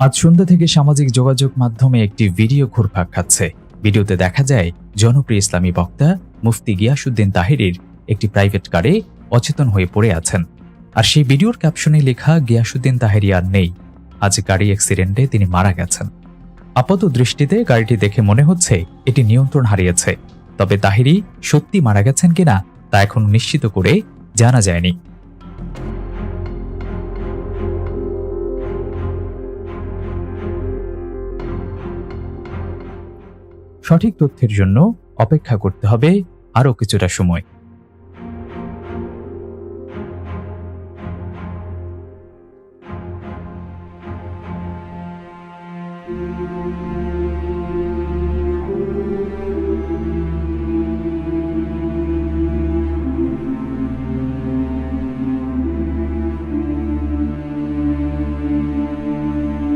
আজ সন্ধ্যা থেকে সামাজিক যোগাযোগ মাধ্যমে একটি ভিডিও ঘুরপাক খাচ্ছে। ভিডিওতে দেখা যায় জনপ্রিয় ইসলামী বক্তা মুফতি গিয়াসউদ্দিন তাহেরীর একটি প্রাইভেট কারে অচেতন হয়ে পড়ে আছেন। আর সেই ভিডিওর ক্যাপশনে লেখা, গিয়াসউদ্দিন তাহেরী আর নেই, আজ গাড়ি অ্যাক্সিডেন্টে তিনি মারা গেছেন। আপাত দৃষ্টিতে গাড়িটি দেখে মনে হচ্ছে এটি নিয়ন্ত্রণ হারিয়েছে, তবে তাহেরী সত্যি মারা গেছেন কিনা তা এখনো নিশ্চিত করে জানা যায়নি। সঠিক তথ্যের জন্য অপেক্ষা করতে হবে আরও কিছুটা সময়।